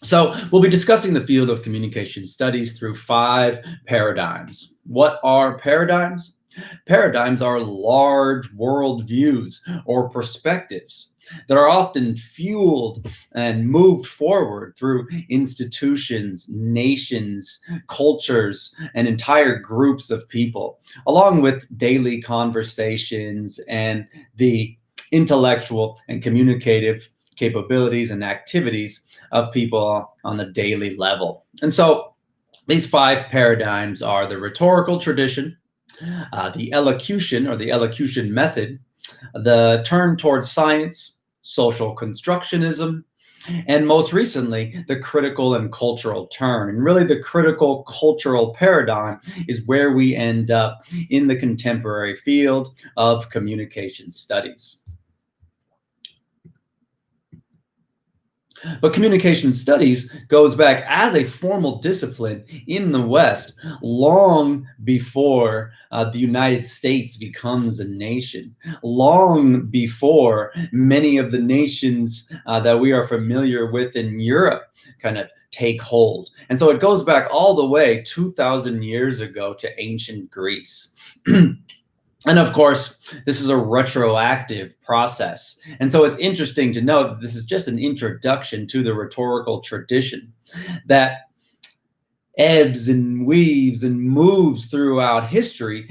So we'll be discussing the field of communication studies through 5 paradigms. What are paradigms? Paradigms are large worldviews or perspectives that are often fueled and moved forward through institutions, nations, cultures, and entire groups of people, along with daily conversations and the intellectual and communicative capabilities and activities of people on a daily level. And so these 5 paradigms are the rhetorical tradition, the elocution or the elocution method, the turn towards science, social constructionism, and most recently, the critical and cultural turn. And really, the critical cultural paradigm is where we end up in the contemporary field of communication studies. But communication studies goes back as a formal discipline in the West long before the United States becomes a nation, long before many of the nations that we are familiar with in Europe kind of take hold. And so it goes back all the way 2,000 years ago to ancient Greece. And of course, this is a retroactive process. And so it's interesting to note that this is just an introduction to the rhetorical tradition that ebbs and weaves and moves throughout history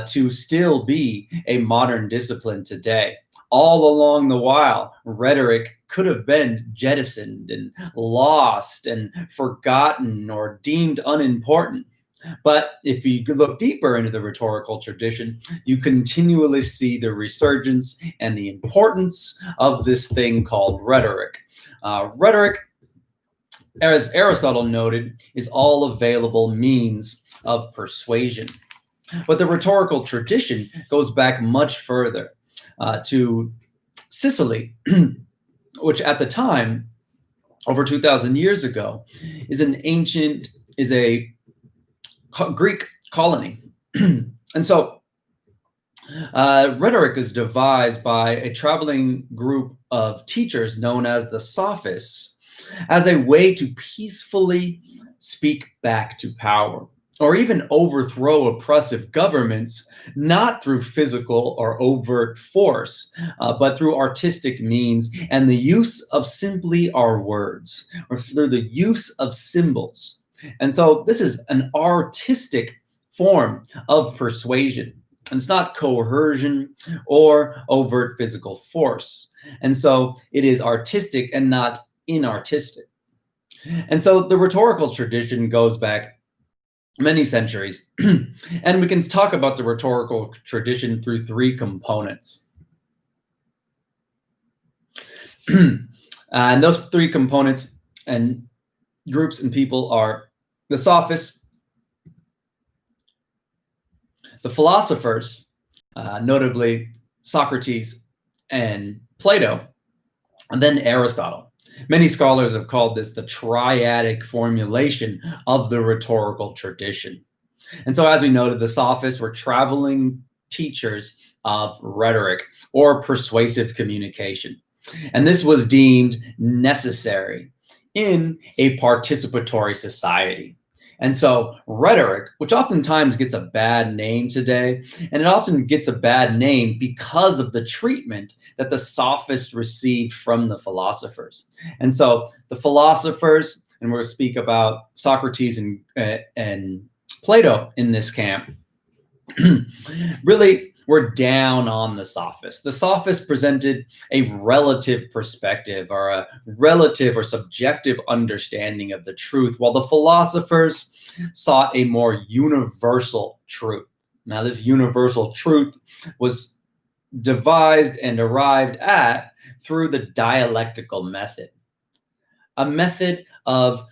to still be a modern discipline today. All along the while, rhetoric could have been jettisoned and lost and forgotten or deemed unimportant. But if you look deeper into the rhetorical tradition, you continually see the resurgence and the importance of this thing called rhetoric. Rhetoric, as Aristotle noted, is all available means of persuasion. But the rhetorical tradition goes back much further to Sicily, which at the time, over 2,000 years ago, is a Greek colony. And so rhetoric is devised by a traveling group of teachers known as the sophists as a way to peacefully speak back to power or even overthrow oppressive governments, not through physical or overt force, but through artistic means and the use of simply our words or through the use of symbols. And so this is an artistic form of persuasion. And it's not coercion or overt physical force. And so it is artistic and not inartistic. And so the rhetorical tradition goes back many centuries. And we can talk about the rhetorical tradition through 3 components. And those 3 components and groups and people are the sophists, the philosophers, notably Socrates and Plato, and then Aristotle. Many scholars have called this the triadic formulation of the rhetorical tradition. And so, as we noted, the sophists were traveling teachers of rhetoric or persuasive communication. And this was deemed necessary in a participatory society. And so rhetoric, which oftentimes gets a bad name today, and it often gets a bad name because of the treatment that the sophists received from the philosophers. And so the philosophers, and we'll speak about Socrates and Plato in this camp, really were down on the sophists. The sophists presented a relative perspective or a relative or subjective understanding of the truth, while the philosophers sought a more universal truth. Now, this universal truth was devised and arrived at through the dialectical method, a method of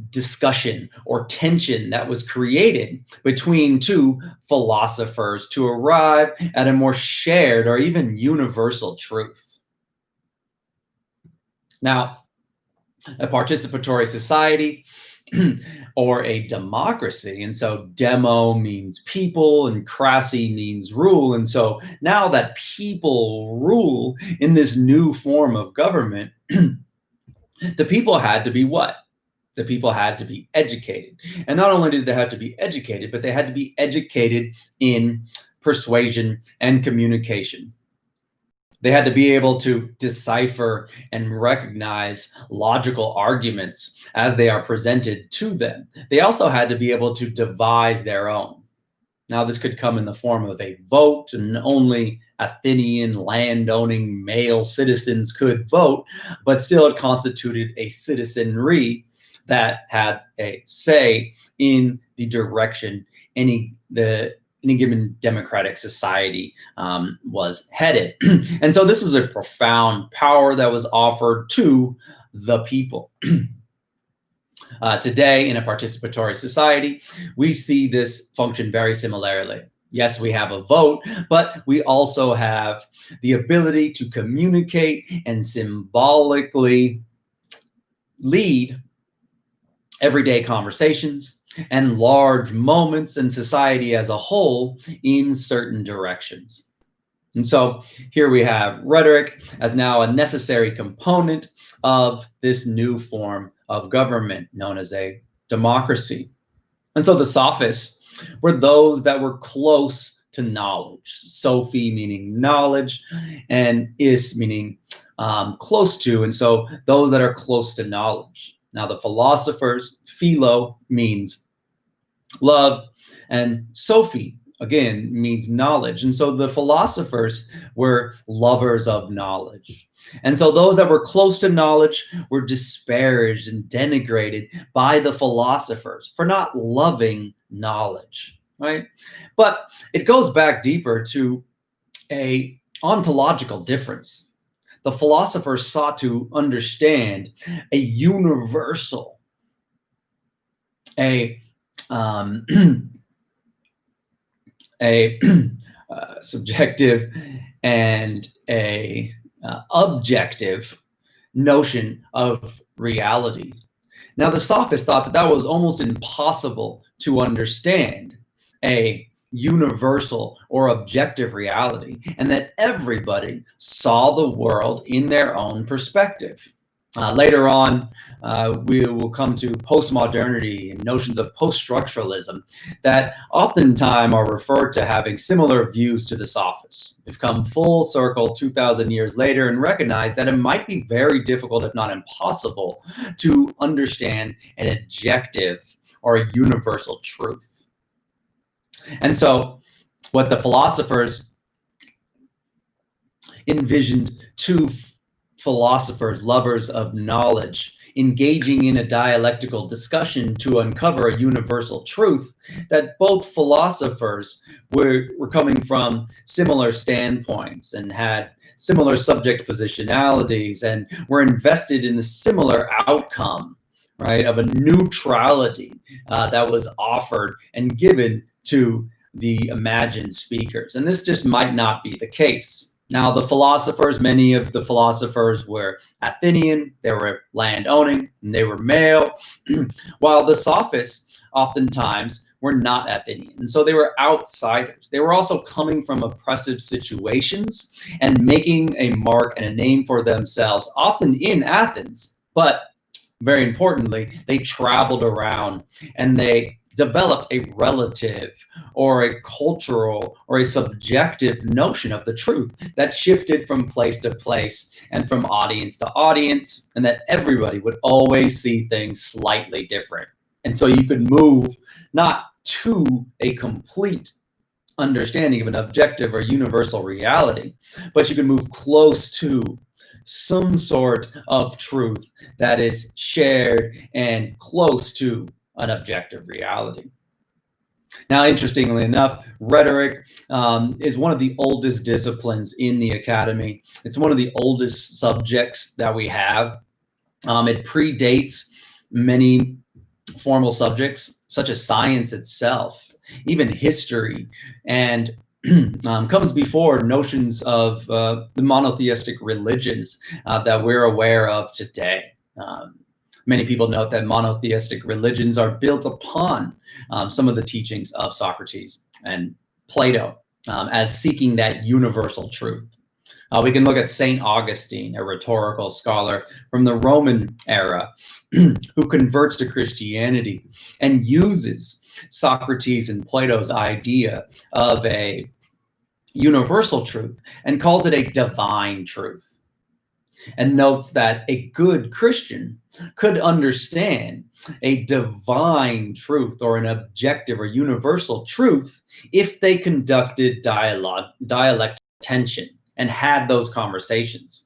discussion or tension that was created between 2 philosophers to arrive at a more shared or even universal truth. Now, a participatory society or a democracy, and so demo means people and cracy means rule, and so now that people rule in this new form of government, the people had to be what? The people had to be educated. And not only did they have to be educated, but they had to be educated in persuasion and communication. They had to be able to decipher and recognize logical arguments as they are presented to them. They also had to be able to devise their own. Now, this could come in the form of a vote, and only Athenian land-owning male citizens could vote, but still it constituted a citizenry that had a say in the direction any given democratic society was headed. And so this is a profound power that was offered to the people. Today, in a participatory society, we see this function very similarly. Yes, we have a vote, but we also have the ability to communicate and symbolically lead everyday conversations and large moments in society as a whole in certain directions. And so here we have rhetoric as now a necessary component of this new form of government known as a democracy. And so the sophists were those that were close to knowledge. Sophi meaning knowledge, and is meaning close to. And so those that are close to knowledge. Now the philosophers, philo means love, and Sophi again means knowledge. And so the philosophers were lovers of knowledge. And so those that were close to knowledge were disparaged and denigrated by the philosophers for not loving knowledge, right? But it goes back deeper to a ontological difference. The philosophers sought to understand a universal, a subjective and a objective notion of reality. Now, the sophists thought that that was almost impossible to understand a universal or objective reality, and that everybody saw the world in their own perspective. Later on, we will come to postmodernity and notions of post-structuralism that oftentimes are referred to having similar views to the sophists. We've come full circle 2,000 years later and recognize that it might be very difficult, if not impossible, to understand an objective or a universal truth. And so what the philosophers envisioned two philosophers, lovers of knowledge, engaging in a dialectical discussion to uncover a universal truth, that both philosophers were coming from similar standpoints and had similar subject positionalities and were invested in a similar outcome, right, of a neutrality that was offered and given to the imagined speakers. And this just might not be the case. Now, the philosophers, many of the philosophers were Athenian, they were land-owning, and they were male, while the sophists oftentimes were not Athenian. And so they were outsiders. They were also coming from oppressive situations and making a mark and a name for themselves, often in Athens. But very importantly, they traveled around and they developed a relative or a cultural or a subjective notion of the truth that shifted from place to place and from audience to audience, and that everybody would always see things slightly different. And so you could move not to a complete understanding of an objective or universal reality, but you can move close to some sort of truth that is shared and close to an objective reality. Now, interestingly enough, rhetoric is one of the oldest disciplines in the academy. It's one of the oldest subjects that we have. It predates many formal subjects, such as science itself, even history, and comes before notions of the monotheistic religions that we're aware of today. Many people note that monotheistic religions are built upon some of the teachings of Socrates and Plato as seeking that universal truth. We can look at St. Augustine, a rhetorical scholar from the Roman era, who converts to Christianity and uses Socrates and Plato's idea of a universal truth and calls it a divine truth, and notes that a good Christian could understand a divine truth or an objective or universal truth if they conducted dialect tension and had those conversations.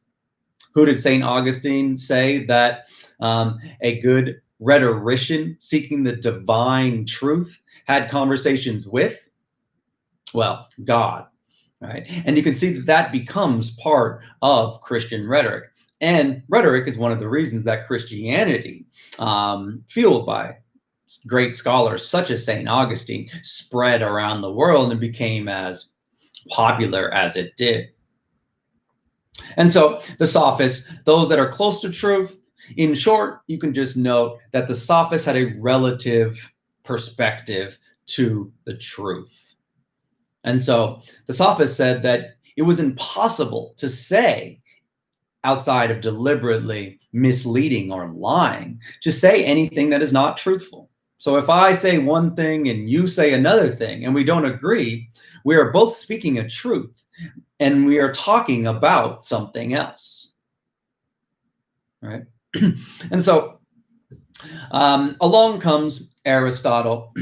Who did St. Augustine say that a good rhetorician seeking the divine truth had conversations with? Well, God. Right? And you can see that that becomes part of Christian rhetoric. And rhetoric is one of the reasons that Christianity, fueled by great scholars such as St. Augustine, spread around the world and became as popular as it did. And so the sophists, those that are close to truth, in short, you can just note that the sophists had a relative perspective to the truth. And so the sophists said that it was impossible to say, outside of deliberately misleading or lying, to say anything that is not truthful. So if I say one thing and you say another thing and we don't agree, we are both speaking a truth and we are talking about something else. Right? And so along comes Aristotle,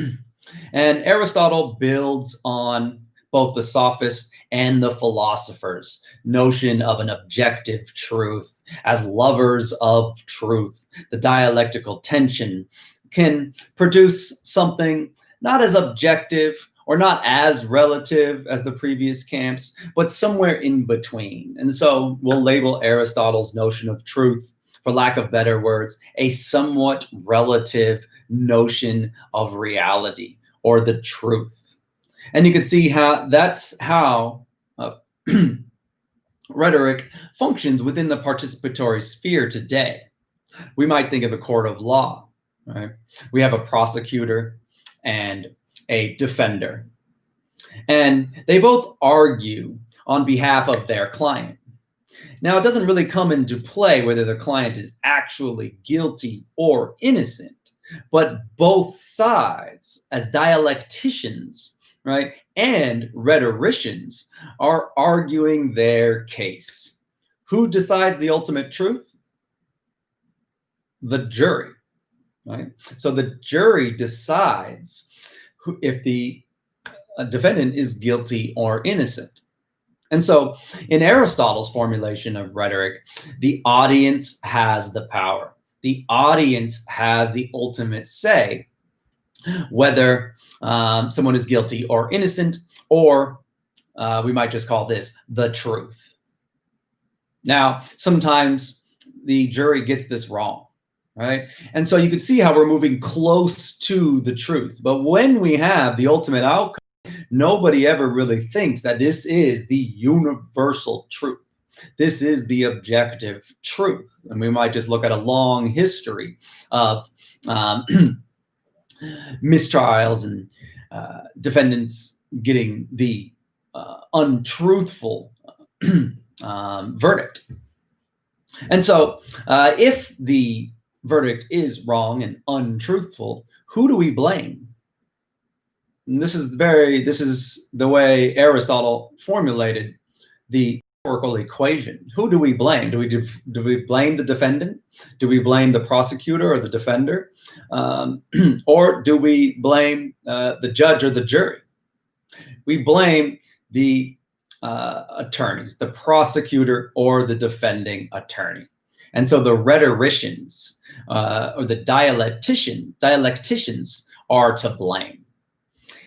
and Aristotle builds on both the sophists and the philosophers' notion of an objective truth. As lovers of truth, the dialectical tension can produce something not as objective or not as relative as the previous camps, but somewhere in between. And so we'll label Aristotle's notion of truth, for lack of better words, a somewhat relative notion of reality or the truth. And you can see how that's how rhetoric functions within the participatory sphere today. We might think of a court of law, right? We have a prosecutor and a defender, and they both argue on behalf of their client. Now, it doesn't really come into play whether the client is actually guilty or innocent, but both sides, as dialecticians, right, and rhetoricians, are arguing their case. Who decides the ultimate truth? The jury, right? So the jury decides if the defendant is guilty or innocent. And so in Aristotle's formulation of rhetoric, the audience has the power. The audience has the ultimate say whether someone is guilty or innocent, or we might just call this the truth. Now, sometimes the jury gets this wrong, right? And so you can see how we're moving close to the truth. But when we have the ultimate outcome, nobody ever really thinks that this is the universal truth. This is the objective truth. And we might just look at a long history of mistrials and defendants getting the untruthful verdict. And so if the verdict is wrong and untruthful, who do we blame? And this is the way Aristotle formulated the rhetorical equation. Who do we blame? Do we blame the defendant? Do we blame the prosecutor or the defender? Or do we blame the judge or the jury? We blame the attorneys, the prosecutor or the defending attorney. And so the rhetoricians or the dialecticians are to blame.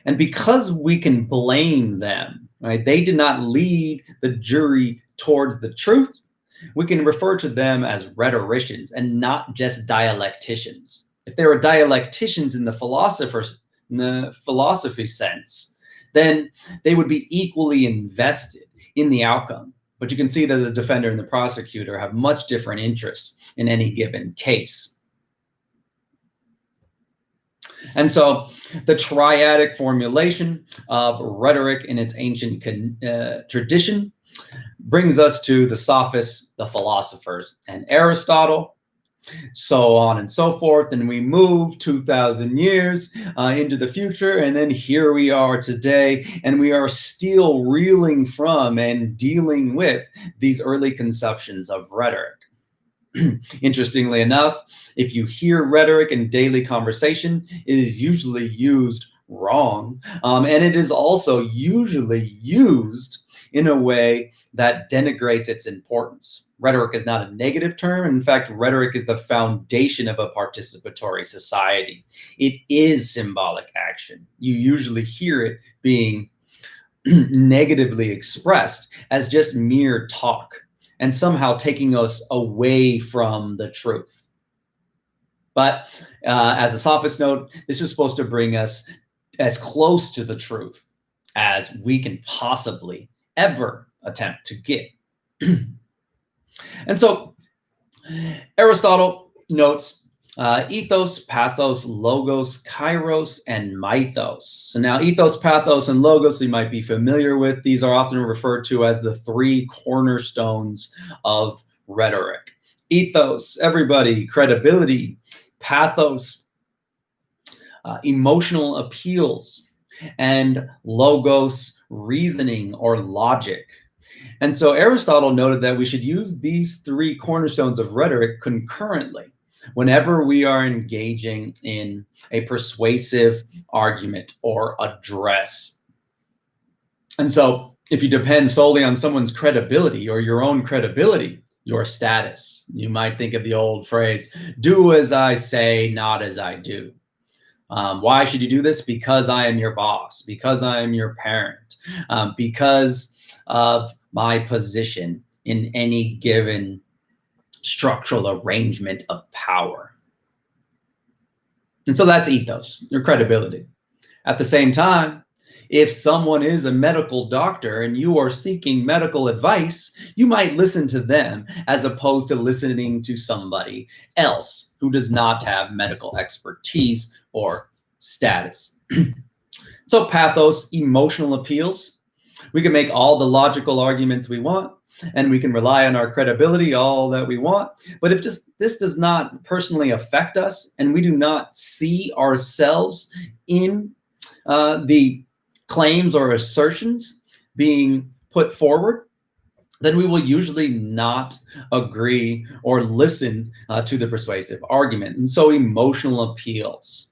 And because we can blame them, right, they did not lead the jury towards the truth, we can refer to them as rhetoricians and not just dialecticians. If they were dialecticians in the philosophy sense, then they would be equally invested in the outcome. But you can see that the defender and the prosecutor have much different interests in any given case. And so the triadic formulation of rhetoric in its ancient tradition brings us to the sophists, the philosophers, and Aristotle, so on and so forth. And we move 2,000 years into the future. And then here we are today, and we are still reeling from and dealing with these early conceptions of rhetoric. Interestingly enough, if you hear rhetoric in daily conversation, it is usually used wrong. And it is also usually used in a way that denigrates its importance. Rhetoric is not a negative term. In fact, rhetoric is the foundation of a participatory society. It is symbolic action. You usually hear it being negatively expressed as just mere talk and somehow taking us away from the truth. But as the sophists note, this is supposed to bring us as close to the truth as we can possibly ever attempt to get. And so Aristotle notes ethos, pathos, logos, kairos, and mythos. So now ethos, pathos, and logos you might be familiar with. These are often referred to as the three cornerstones of rhetoric. Ethos, everybody, credibility. Pathos, emotional appeals. And logos, reasoning or logic. And so Aristotle noted that we should use these three cornerstones of rhetoric concurrently whenever we are engaging in a persuasive argument or address. And so if you depend solely on someone's credibility or your own credibility, your status, you might think of the old phrase, do as I say, not as I do. Why should you do this? Because I am your boss, because I am your parent, because of my position in any given structural arrangement of power. And so that's ethos, your credibility. At the same time, if someone is a medical doctor and you are seeking medical advice, you might listen to them as opposed to listening to somebody else who does not have medical expertise or status. So pathos, emotional appeals. We can make all the logical arguments we want, and we can rely on our credibility all that we want. But if this does not personally affect us, and we do not see ourselves in the claims or assertions being put forward, then we will usually not agree or listen to the persuasive argument. And so emotional appeals.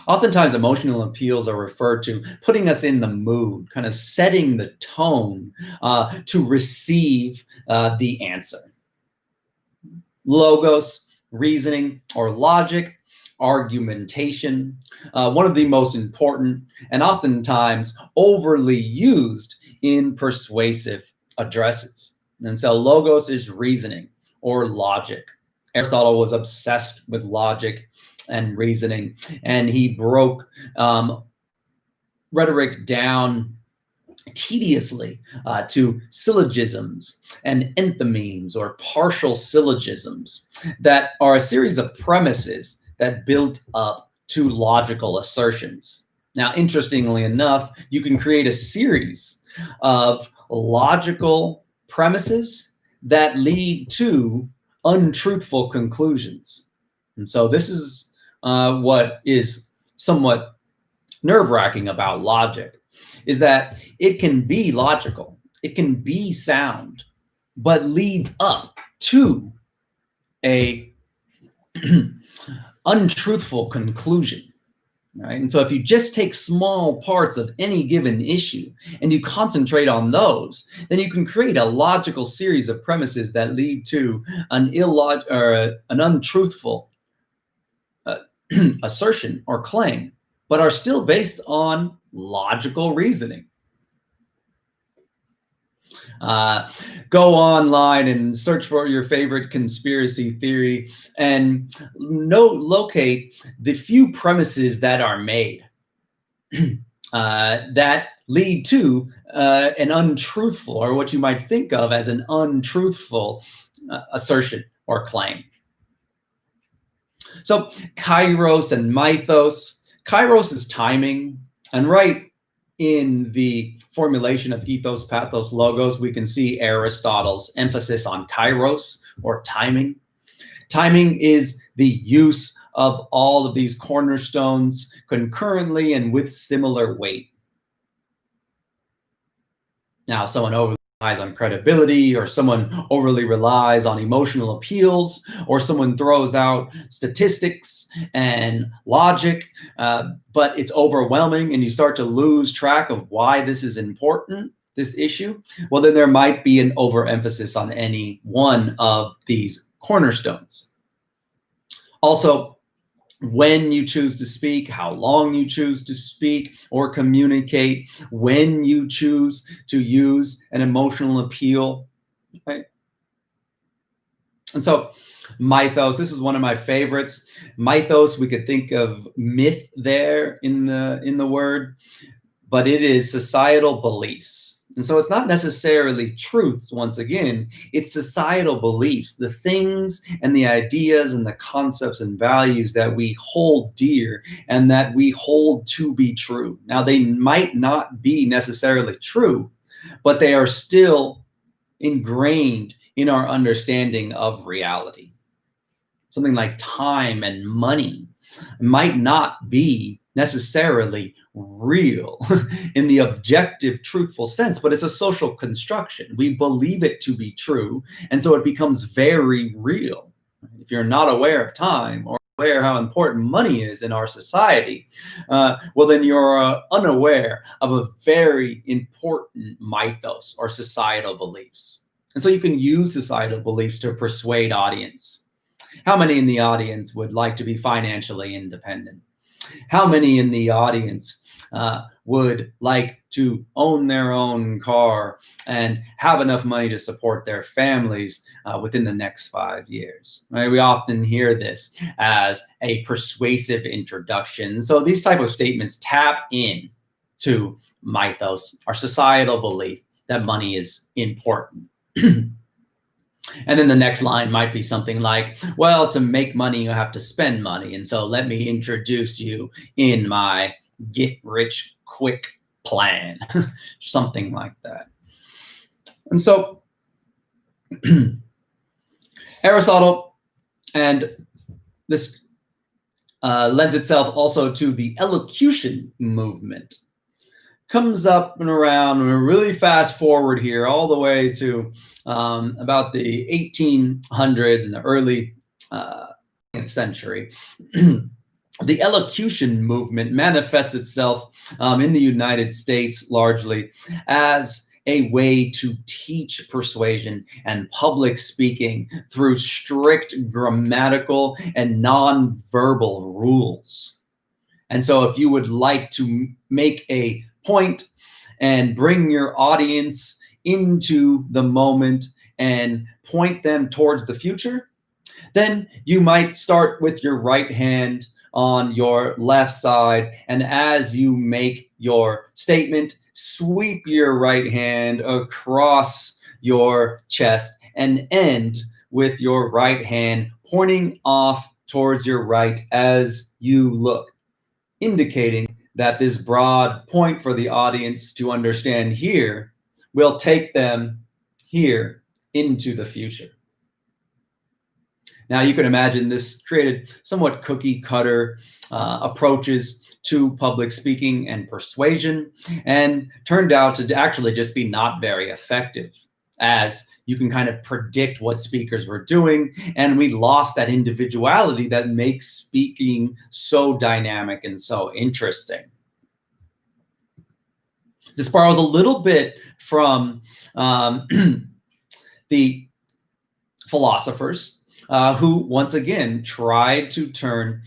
Oftentimes, emotional appeals are referred to putting us in the mood, kind of setting the tone to receive the answer. Logos, reasoning or logic, argumentation, one of the most important and oftentimes overly used in persuasive addresses. And so logos is reasoning or logic. Aristotle was obsessed with logic and reasoning, and he broke rhetoric down tediously to syllogisms and enthymemes or partial syllogisms that are a series of premises that build up to logical assertions. Now, interestingly enough, you can create a series of logical premises that lead to untruthful conclusions. And so this is what is somewhat nerve-wracking about logic, is that it can be logical, it can be sound, but leads up to a untruthful conclusion. Right? And so if you just take small parts of any given issue and you concentrate on those, then you can create a logical series of premises that lead to an untruthful assertion or claim, but are still based on logical reasoning. Go online and search for your favorite conspiracy theory and locate the few premises that are made that lead to an untruthful, or what you might think of as an untruthful assertion or claim. So kairos and mythos. Kairos is timing, and right in the formulation of ethos, pathos, logos, we can see Aristotle's emphasis on kairos, or timing. Timing is the use of all of these cornerstones concurrently and with similar weight. Now, someone overly relies on credibility, or someone overly relies on emotional appeals, or someone throws out statistics and logic, but it's overwhelming and you start to lose track of why this is important, this issue, well, then there might be an overemphasis on any one of these cornerstones. Also, when you choose to speak, how long you choose to speak or communicate, when you choose to use an emotional appeal, right? And so mythos, this is one of my favorites. Mythos, we could think of myth there in the word, but it is societal beliefs. And so it's not necessarily truths, once again, it's societal beliefs, the things and the ideas and the concepts and values that we hold dear and that we hold to be true. Now, they might not be necessarily true, but they are still ingrained in our understanding of reality. Something like time and money might not be necessarily real in the objective, truthful sense, but it's a social construction. We believe it to be true, and so it becomes very real. If you're not aware of time or aware how important money is in our society, well, then you're unaware of a very important mythos or societal beliefs. And so you can use societal beliefs to persuade audience. How many in the audience would like to be financially independent? How many in the audience would like to own their own car and have enough money to support their families within the next 5 years? Right? We often hear this as a persuasive introduction. So these type of statements tap in to mythos, our societal belief that money is important. And then the next line might be something like, well, to make money, you have to spend money. And so let me introduce you in my get rich quick plan, something like that. And so Aristotle, and this lends itself also to the elocution movement, comes up and around, and we're really fast forward here all the way to about the 1800s and the early 20th century. The elocution movement manifests itself in the United States largely as a way to teach persuasion and public speaking through strict grammatical and non-verbal rules. And so if you would like to make a point and bring your audience into the moment and point them towards the future, then you might start with your right hand on your left side, and as you make your statement, sweep your right hand across your chest and end with your right hand pointing off towards your right as you look, indicating that this broad point for the audience to understand here will take them here into the future. Now, you can imagine this created somewhat cookie cutter approaches to public speaking and persuasion, and turned out to actually just be not very effective, as you can kind of predict what speakers were doing, and we lost that individuality that makes speaking so dynamic and so interesting. This borrows a little bit from the philosophers who, once again, tried to turn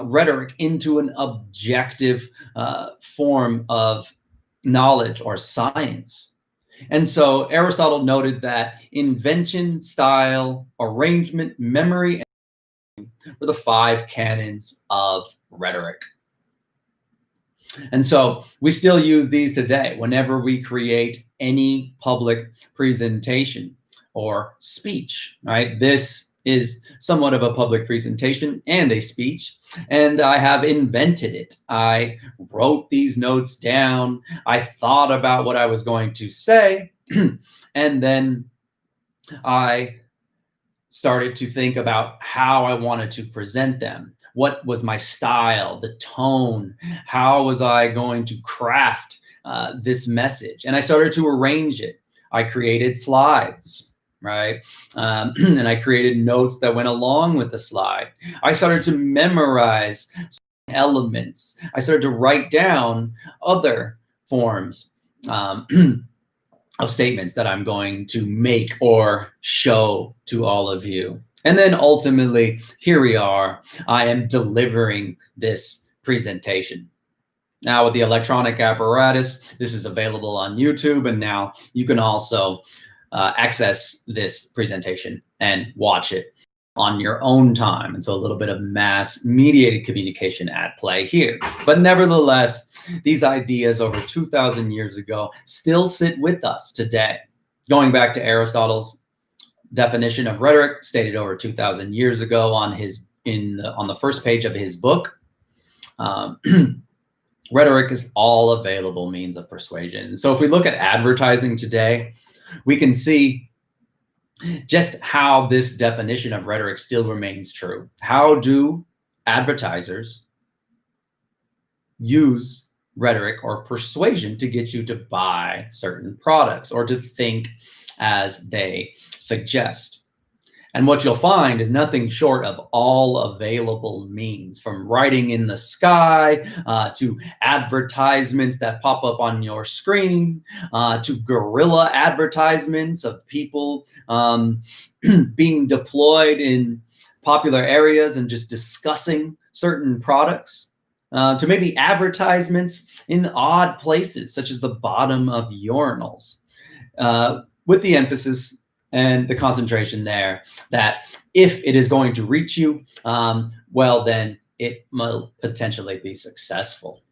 rhetoric into an objective form of knowledge or science. And so Aristotle noted that invention, style, arrangement, memory, and were the 5 canons of rhetoric. And so we still use these today whenever we create any public presentation or speech, right? This is somewhat of a public presentation and a speech, and I have invented it. I wrote these notes down. I thought about what I was going to say, and then I started to think about how I wanted to present them. What was my style, the tone? How was I going to craft this message? And I started to arrange it. I created slides, right? And I created notes that went along with the slide. I started to memorize elements. I started to write down other forms. Of statements that I'm going to make or show to all of you. And then ultimately, here we are. I am delivering this presentation. Now with the electronic apparatus, this is available on YouTube, and now you can also access this presentation and watch it on your own time. And so a little bit of mass mediated communication at play here. But nevertheless, these ideas over 2,000 years ago still sit with us today. Going back to Aristotle's definition of rhetoric, stated over 2,000 years ago on the first page of his book, rhetoric is all available means of persuasion. So if we look at advertising today, we can see just how this definition of rhetoric still remains true. How do advertisers use rhetoric or persuasion to get you to buy certain products or to think as they suggest? And what you'll find is nothing short of all available means, from writing in the sky to advertisements that pop up on your screen to guerrilla advertisements of people being deployed in popular areas and just discussing certain products. To maybe advertisements in odd places, such as the bottom of urinals, with the emphasis and the concentration there that if it is going to reach you, well, then it will potentially be successful.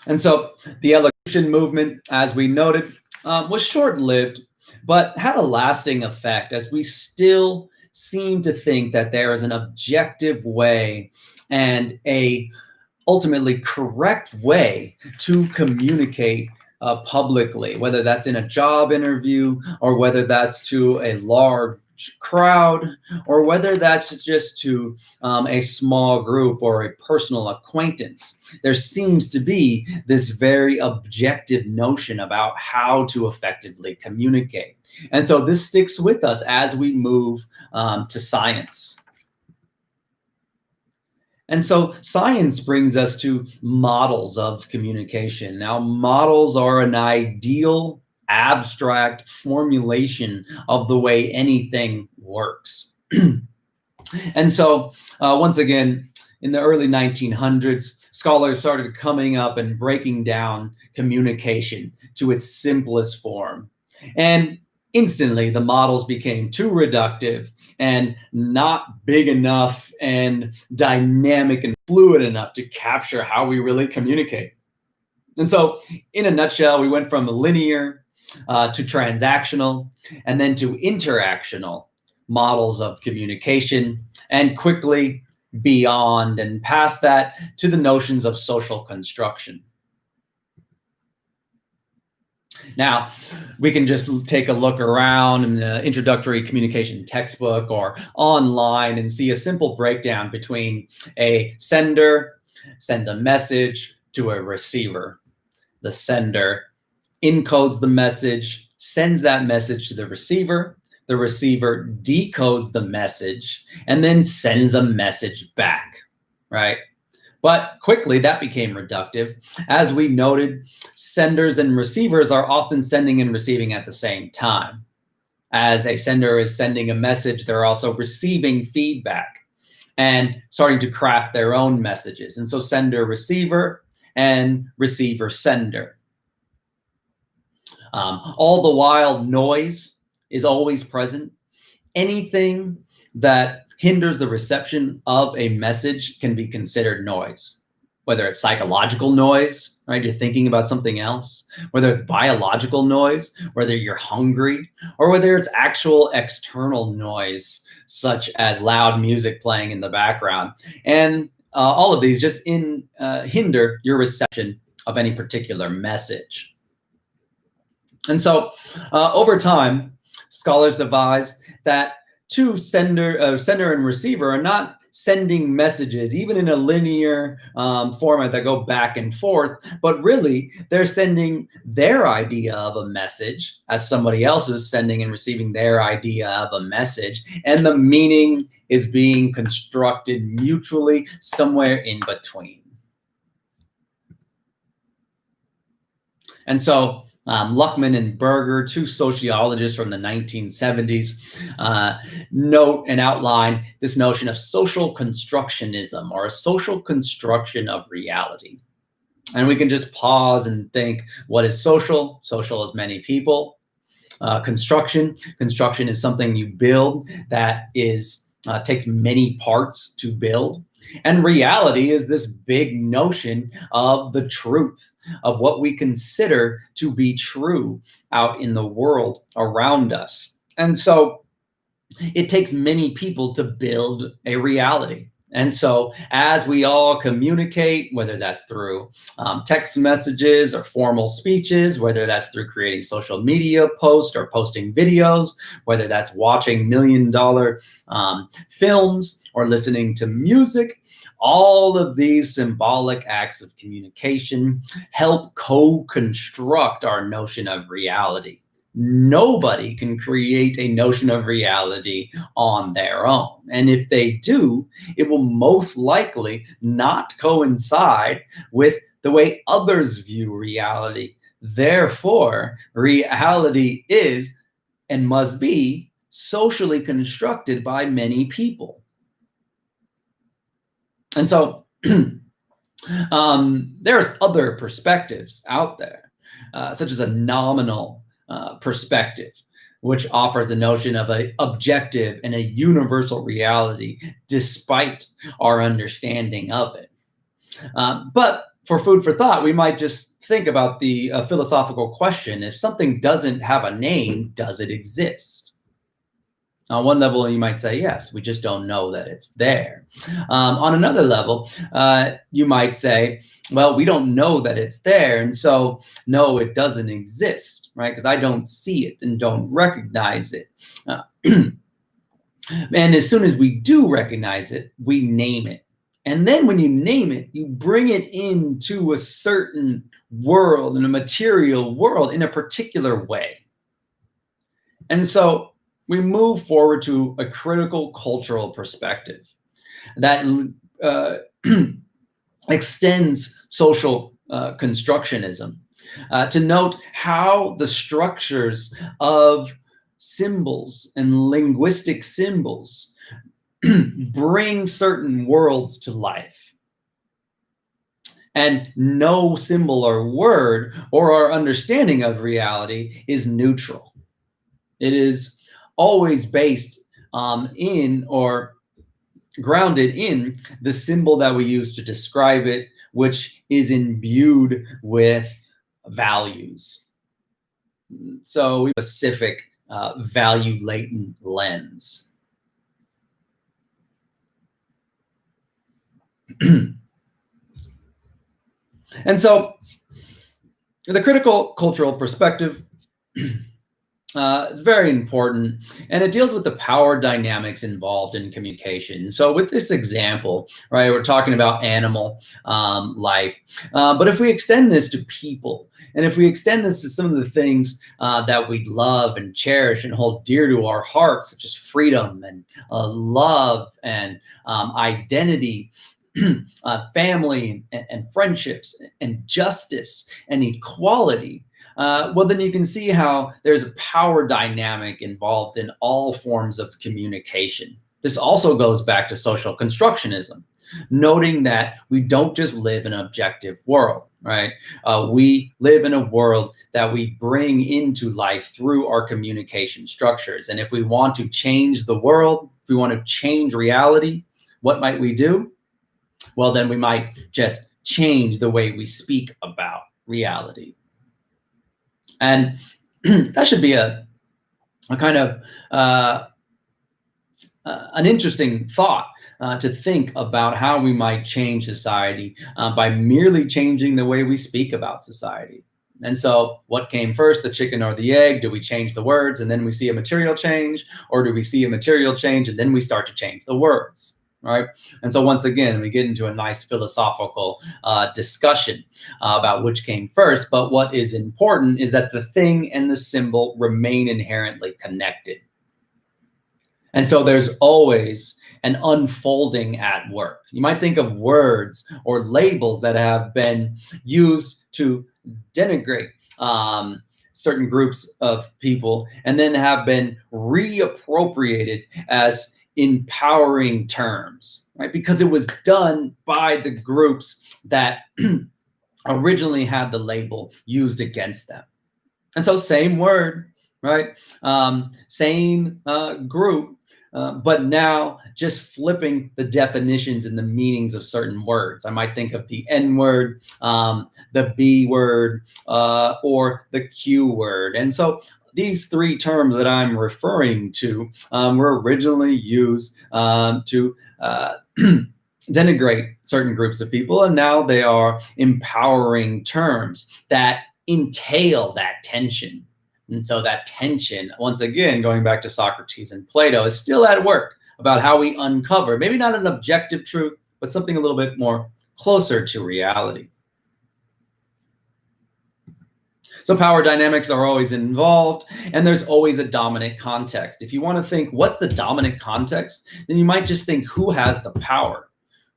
And so the elocution movement, as we noted, was short-lived, but had a lasting effect, as we still seem to think that there is an objective way and a ultimately correct way to communicate publicly, whether that's in a job interview or whether that's to a large crowd or whether that's just to a small group or a personal acquaintance. There seems to be this very objective notion about how to effectively communicate. And so this sticks with us as we move to science. And so science brings us to models of communication. Now, models are an ideal abstract formulation of the way anything works. And so once again, in the early 1900s, scholars started coming up and breaking down communication to its simplest form. And instantly, the models became too reductive and not big enough and dynamic and fluid enough to capture how we really communicate. And so, in a nutshell, we went from linear to transactional and then to interactional models of communication, and quickly beyond and past that to the notions of social construction. Now, we can just take a look around in the introductory communication textbook or online and see a simple breakdown between a sender sends a message to a receiver. The sender encodes the message, sends that message to the receiver decodes the message, and then sends a message back, right? But quickly that became reductive. As we noted, senders and receivers are often sending and receiving at the same time. As a sender is sending a message, they're also receiving feedback and starting to craft their own messages. And so sender receiver and receiver sender. All the while, noise is always present. Anything that hinders the reception of a message can be considered noise. whether it's psychological noise, right? You're thinking about something else, whether it's biological noise, whether you're hungry, or whether it's actual external noise, such as loud music playing in the background. And all of these just hinder your reception of any particular message. And so over time, scholars devised that sender and receiver are not sending messages, even in a linear format that go back and forth, but really they're sending their idea of a message as somebody else is sending and receiving their idea of a message, and the meaning is being constructed mutually somewhere in between. And so Luckman and Berger, two sociologists from the 1970s, note and outline this notion of social constructionism, or a social construction of reality. And we can just pause and think, what is social? Social is many people. Construction is something you build that takes many parts to build. And reality is this big notion of the truth, of what we consider to be true out in the world around us. And so it takes many people to build a reality. And so as we all communicate, whether that's through text messages or formal speeches, whether that's through creating social media posts or posting videos, whether that's watching $1 million films or listening to music, all of these symbolic acts of communication help co-construct our notion of reality. Nobody can create a notion of reality on their own. And if they do, it will most likely not coincide with the way others view reality. Therefore, reality is and must be socially constructed by many people. And so there's other perspectives out there, such as a nominal perspective, which offers the notion of an objective and a universal reality despite our understanding of it. But for food for thought, we might just think about the philosophical question: if something doesn't have a name, does it exist? On one level, you might say, yes, we just don't know that it's there. On another level, you might say, well, we don't know that it's there, and so, no, it doesn't exist, right? Because I don't see it and don't recognize it. And as soon as we do recognize it, we name it. And then when you name it, you bring it into a certain world, in a material world, in a particular way. And so we move forward to a critical cultural perspective that extends social constructionism to note how the structures of symbols and linguistic symbols bring certain worlds to life. And no symbol or word or our understanding of reality is neutral. It is always based in or grounded in the symbol that we use to describe it, which is imbued with values. So we have a specific value latent lens. And so the critical cultural perspective is very important, and it deals with the power dynamics involved in communication. So with this example, right, we're talking about animal life, but if we extend this to people, and if we extend this to some of the things that we love and cherish and hold dear to our hearts, such as freedom and love and identity, family and friendships and justice and equality, well, then you can see how there's a power dynamic involved in all forms of communication. This also goes back to social constructionism, noting that we don't just live in an objective world, right? We live in a world that we bring into life through our communication structures. And if we want to change the world, if we want to change reality, what might we do? Well, then we might just change the way we speak about reality. And that should be a kind of an interesting thought to think about how we might change society by merely changing the way we speak about society. And so what came first, the chicken or the egg? Do we change the words and then we see a material change? Or do we see a material change and then we start to change the words? Right. And so once again, we get into a nice philosophical discussion about which came first. But what is important is that the thing and the symbol remain inherently connected. And so there's always an unfolding at work. You might think of words or labels that have been used to denigrate certain groups of people and then have been reappropriated as empowering terms, right? Because it was done by the groups that originally had the label used against them. And so same word, right? Same group, but now just flipping the definitions and the meanings of certain words. I might think of the N word, the B word, or the Q word. And so these three terms that I'm referring to were originally used to denigrate certain groups of people, and now they are empowering terms that entail that tension. And so that tension, once again, going back to Socrates and Plato, is still at work about how we uncover, maybe not an objective truth, but something a little bit more closer to reality. So power dynamics are always involved, and there's always a dominant context. If you want to think what's the dominant context, then you might just think who has the power?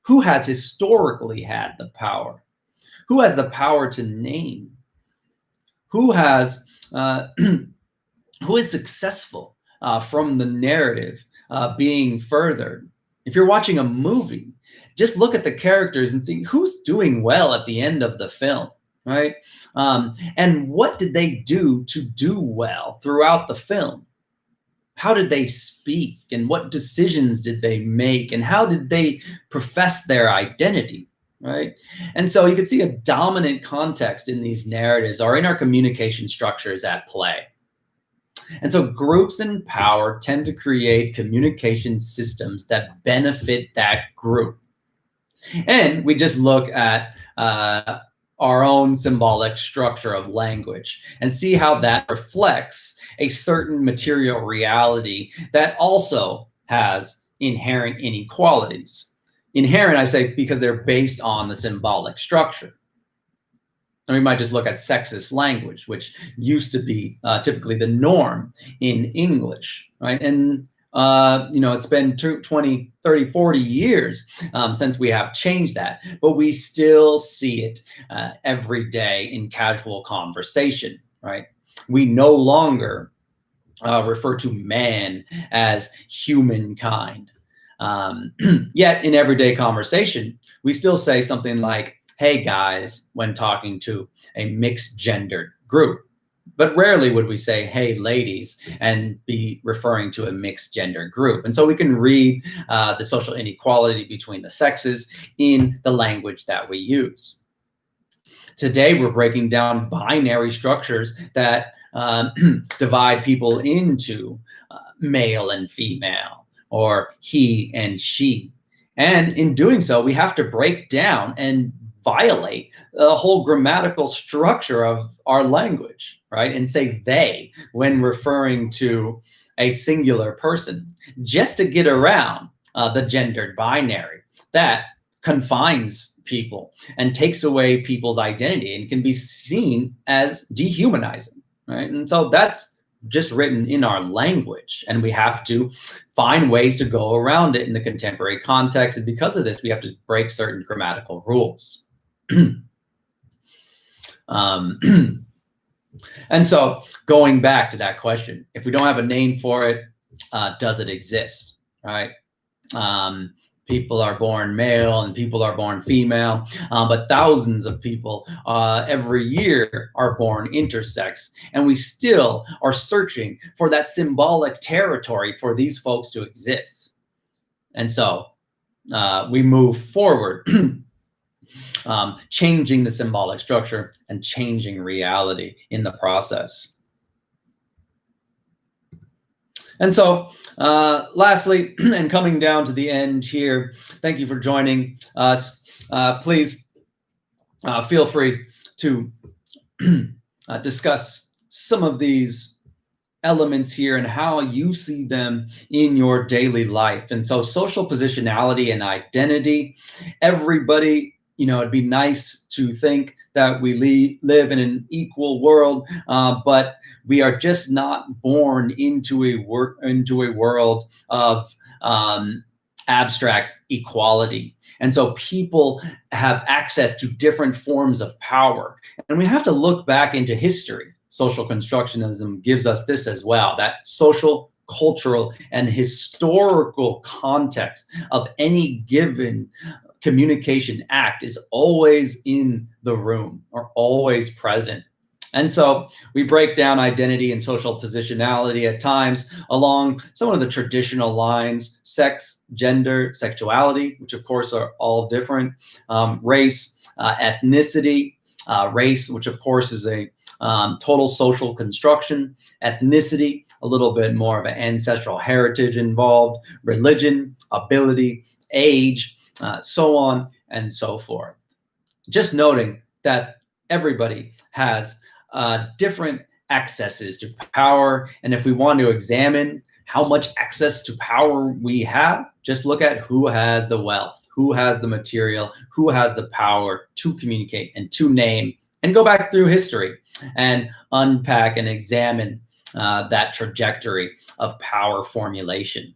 Who has historically had the power? Who has the power to name? Who has who is successful from the narrative being furthered? If you're watching a movie, just look at the characters and see who's doing well at the end of the film, right? And what did they do to do well throughout the film? How did they speak, and what decisions did they make, and how did they profess their identity? Right. And so you can see a dominant context in these narratives or in our communication structures at play. And so groups in power tend to create communication systems that benefit that group. And we just look at our own symbolic structure of language and see how that reflects a certain material reality that also has inherent inequalities. Inherent, I say, because they're based on the symbolic structure. And we might just look at sexist language, which used to be typically the norm in English, right? And, it's been 20, 30, 40 years since we have changed that, but we still see it every day in casual conversation, right? We no longer refer to man as humankind. Yet in everyday conversation, we still say something like, hey guys, when talking to a mixed gendered group. But rarely would we say, hey ladies, and be referring to a mixed gender group. And so we can read the social inequality between the sexes in the language that we use. Today, we're breaking down binary structures that divide people into male and female, or he and she. And in doing so, we have to break down and violate the whole grammatical structure of our language, right? And say they when referring to a singular person, just to get around the gendered binary that confines people and takes away people's identity and can be seen as dehumanizing, right? And so that's just written in our language, and we have to find ways to go around it in the contemporary context. And because of this, we have to break certain grammatical rules. And so going back to that question, if we don't have a name for it, does it exist, right? People are born male and people are born female, but thousands of people every year are born intersex, and we still are searching for that symbolic territory for these folks to exist. And so we move forward changing the symbolic structure and changing reality in the process. And so, lastly, and coming down to the end here, thank you for joining us. Please feel free to discuss some of these elements here and how you see them in your daily life. And so social positionality and identity, everybody, it'd be nice to think that we live in an equal world, but we are just not born into a world of abstract equality. And so people have access to different forms of power. And we have to look back into history. Social constructionism gives us this as well, that social, cultural, and historical context of any given communication act is always in the room or always present. And so we break down identity and social positionality at times along some of the traditional lines: sex, gender, sexuality, which of course are all different, race, ethnicity, race, which of course is a total social construction, ethnicity, a little bit more of an ancestral heritage involved, religion, ability, age, so on and so forth. Just noting that everybody has different accesses to power. And if we want to examine how much access to power we have, just look at who has the wealth, who has the material, who has the power to communicate and to name, and go back through history and unpack and examine that trajectory of power formulation.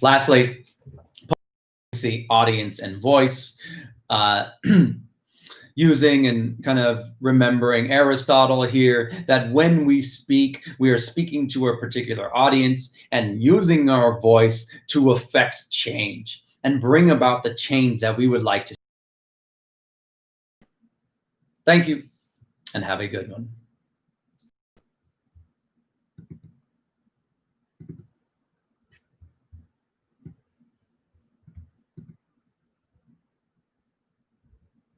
Lastly, see audience and voice, using and kind of remembering Aristotle here, that when we speak, we are speaking to a particular audience and using our voice to affect change and bring about the change that we would like to see. Thank you, and have a good one.